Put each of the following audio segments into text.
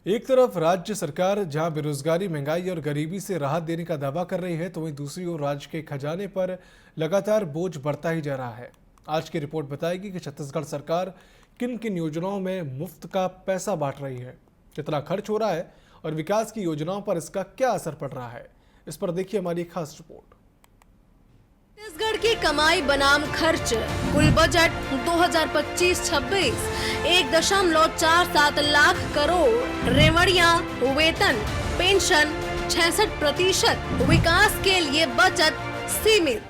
एक तरफ राज्य सरकार जहां बेरोजगारी, महंगाई और गरीबी से राहत देने का दावा कर रही है, तो वहीं दूसरी ओर राज्य के खजाने पर लगातार बोझ बढ़ता ही जा रहा है। आज की रिपोर्ट बताएगी कि छत्तीसगढ़ सरकार किन किन योजनाओं में मुफ्त का पैसा बांट रही है, कितना खर्च हो रहा है और विकास की योजनाओं पर इसका क्या असर पड़ रहा है। इस पर देखिए हमारी एक खास रिपोर्ट। छत्तीसगढ़ की कमाई बनाम खर्च, कुल बजट 2025-26 1.47 लाख करोड़, रेवड़िया, वेतन, पेंशन 66%, विकास के लिए बचत सीमित।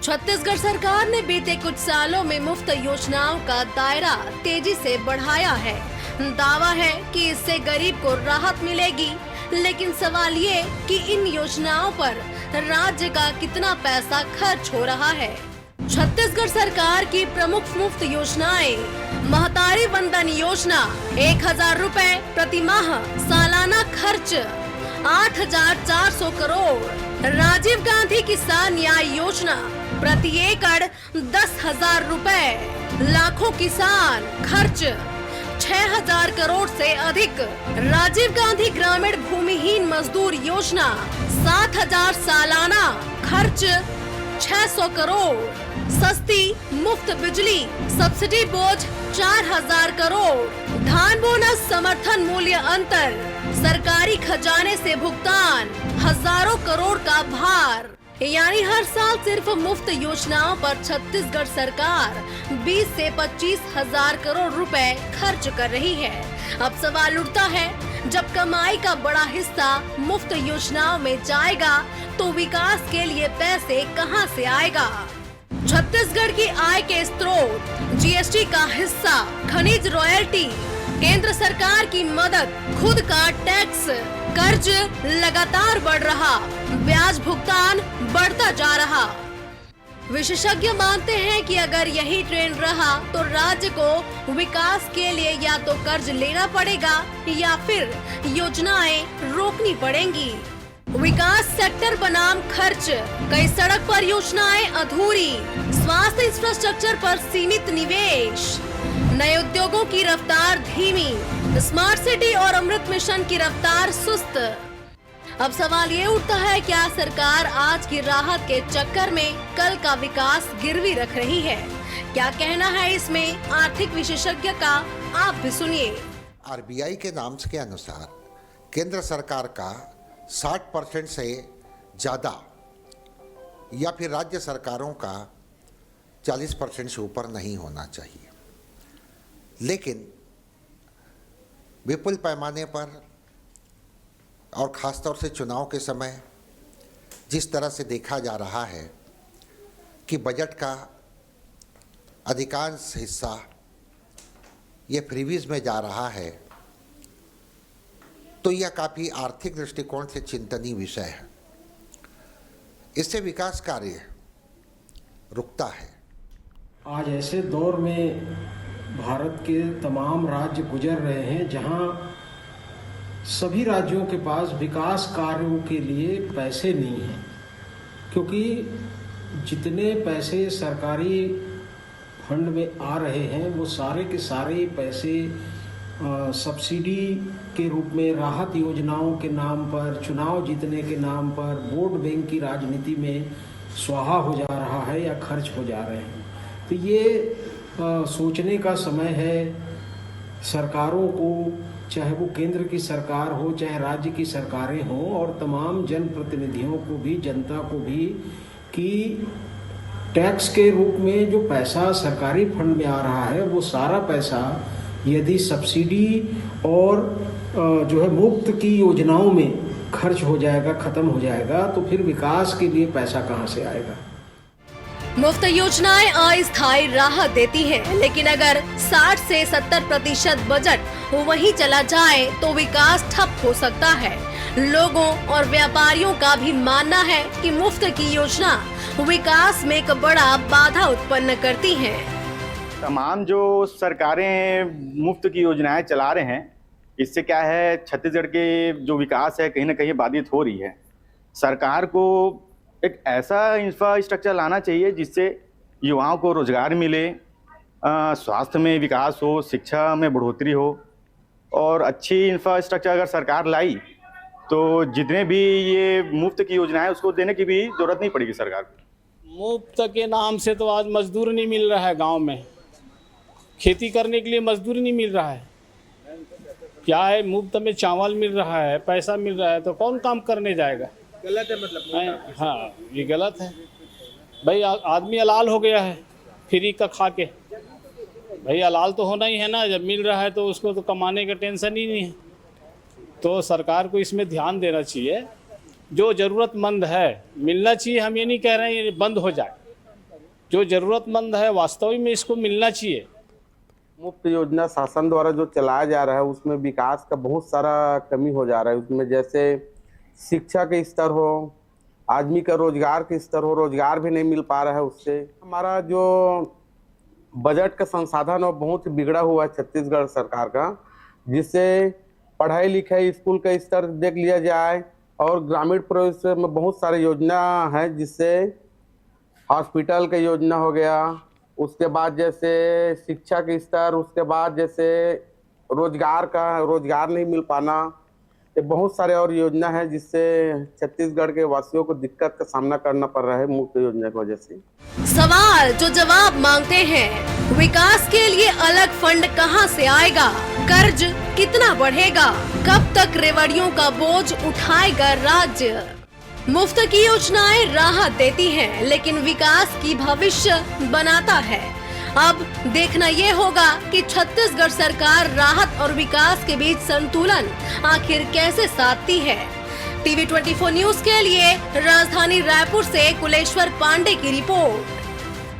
छत्तीसगढ़ सरकार ने बीते कुछ सालों में मुफ्त योजनाओं का दायरा तेजी से बढ़ाया है। दावा है कि इससे गरीब को राहत मिलेगी, लेकिन सवाल ये कि इन योजनाओं पर राज्य का कितना पैसा खर्च हो रहा है। छत्तीसगढ़ सरकार की प्रमुख मुफ्त योजनाएं: महतारी वंदन योजना 1000 रुपए प्रति माह, सालाना खर्च 8400 करोड़। राजीव गांधी किसान न्याय योजना प्रति एकड़ 10,000 रुपए, लाखों किसान, खर्च 6000 करोड़ से अधिक। राजीव गांधी ग्रामीण भूमिहीन मजदूर योजना 7000 सालाना, खर्च 600 करोड़। सस्ती मुफ्त बिजली सब्सिडी बोझ 4000 करोड़। धान बोनस समर्थन मूल्य अंतर, सरकारी खजाने से भुगतान हजारों करोड़ का भार। यानी हर साल सिर्फ मुफ्त योजनाओं पर छत्तीसगढ़ सरकार 20 से 25 हजार करोड़ रुपए खर्च कर रही है। अब सवाल उठता है, जब कमाई का बड़ा हिस्सा मुफ्त योजनाओं में जाएगा तो विकास के लिए पैसे कहां से आएगा? छत्तीसगढ़ की आय के स्रोत जीएसटी का हिस्सा, खनिज रॉयल्टी, केंद्र सरकार की मदद, खुद का टैक्स, कर्ज लगातार बढ़ रहा, ब्याज भुगतान बढ़ता जा रहा। विशेषज्ञ मानते हैं कि अगर यही ट्रेंड रहा तो राज्य को विकास के लिए या तो कर्ज लेना पड़ेगा या फिर योजनाएं रोकनी पड़ेंगी। विकास सेक्टर बनाम खर्च, कई सड़क परियोजनाएं अधूरी, स्वास्थ्य इंफ्रास्ट्रक्चर पर सीमित निवेश, नए उद्योगों की रफ्तार धीमी, स्मार्ट सिटी और अमृत मिशन की रफ्तार सुस्त। अब सवाल ये उठता है, क्या सरकार आज की राहत के चक्कर में कल का विकास गिरवी रख रही है? क्या कहना है इसमें आर्थिक विशेषज्ञ का, आप भी सुनिए। आरबीआई के नाम के अनुसार केंद्र सरकार का 60% से ज़्यादा या फिर राज्य सरकारों का 40% से ऊपर नहीं होना चाहिए। लेकिन विपुल पैमाने पर और ख़ासतौर से चुनाव के समय जिस तरह से देखा जा रहा है कि बजट का अधिकांश हिस्सा ये फ्रीवीज में जा रहा है, तो यह काफ़ी आर्थिक दृष्टिकोण से चिंतनीय विषय है। इससे विकास कार्य रुकता है। आज ऐसे दौर में भारत के तमाम राज्य गुजर रहे हैं जहां सभी राज्यों के पास विकास कार्यों के लिए पैसे नहीं हैं, क्योंकि जितने पैसे सरकारी फंड में आ रहे हैं वो सारे के सारे पैसे सब्सिडी के रूप में, राहत योजनाओं के नाम पर, चुनाव जीतने के नाम पर, वोट बैंक की राजनीति में स्वाहा हो जा रहा है या खर्च हो जा रहे हैं। तो ये सोचने का समय है सरकारों को, चाहे वो केंद्र की सरकार हो चाहे राज्य की सरकारें हों, और तमाम जनप्रतिनिधियों को भी, जनता को भी, कि टैक्स के रूप में जो पैसा सरकारी फंड में आ रहा है वो सारा पैसा यदि सब्सिडी और जो है मुफ्त की योजनाओं में खर्च हो जाएगा, खत्म हो जाएगा, तो फिर विकास के लिए पैसा कहां से आएगा? मुफ्त योजनाएं अस्थायी राहत देती हैं, लेकिन अगर 60 से 70% बजट वहीं चला जाए तो विकास ठप हो सकता है। लोगों और व्यापारियों का भी मानना है कि मुफ्त की योजना विकास में एक बड़ा बाधा उत्पन्न करती हैं। तमाम जो सरकारें मुफ्त की योजनाएं चला रहे हैं, इससे क्या है, छत्तीसगढ़ के जो विकास है कहीं ना कहीं बाधित हो रही है। सरकार को एक ऐसा इंफ्रास्ट्रक्चर लाना चाहिए जिससे युवाओं को रोजगार मिले, स्वास्थ्य में विकास हो, शिक्षा में बढ़ोतरी हो, और अच्छी इंफ्रास्ट्रक्चर अगर सरकार लाई तो जितने भी ये मुफ्त की योजना है उसको देने की भी जरूरत नहीं पड़ेगी सरकार को। मुफ्त के नाम से तो आज मजदूर नहीं मिल रहा है गांव में, खेती करने के लिए मजदूर नहीं मिल रहा है। क्या है, मुफ्त में चावल मिल रहा है, पैसा मिल रहा है, तो कौन काम करने जाएगा? गलत है मतलब। हाँ, ये गलत है भाई। आदमी हलाल हो गया है फ्री का खा के। भाई हलाल तो होना ही है ना, जब मिल रहा है तो उसको तो कमाने का टेंशन ही नहीं है। तो सरकार को इसमें ध्यान देना चाहिए, जो ज़रूरतमंद है मिलना चाहिए। हम ये नहीं कह रहे हैं ये बंद हो जाए, जो ज़रूरतमंद है वास्तविक में इसको मिलना चाहिए। मुफ्त योजना शासन द्वारा जो चलाया जा रहा है उसमें विकास का बहुत सारा कमी हो जा रहा है। उसमें जैसे शिक्षा के स्तर हो, आदमी का रोजगार के स्तर हो, रोजगार भी नहीं मिल पा रहा है उससे। हमारा जो बजट का संसाधन है बहुत बिगड़ा हुआ है छत्तीसगढ़ सरकार का, जिससे पढ़ाई लिखाई स्कूल का स्तर देख लिया जाए और ग्रामीण प्रदेश में बहुत सारी योजना है, जिससे हॉस्पिटल का योजना हो गया, उसके बाद जैसे शिक्षा के स्तर, उसके बाद जैसे रोजगार नहीं मिल पाना, ये बहुत सारे और योजना है जिससे छत्तीसगढ़ के वासियों को दिक्कत का सामना करना पड़ रहा है मुफ्त योजना की वजह से। सवाल जो जवाब मांगते हैं, विकास के लिए अलग फंड कहां से आएगा, कर्ज कितना बढ़ेगा, कब तक रेवड़ियों का बोझ उठाएगा राज्य। मुफ्त की योजनाएं राहत देती हैं, लेकिन विकास की भविष्य बनाता है। अब देखना ये होगा कि छत्तीसगढ़ सरकार राहत और विकास के बीच संतुलन आखिर कैसे साधती है। टीवी 24 न्यूज के लिए राजधानी रायपुर से कुलेश्वर पांडे की रिपोर्ट।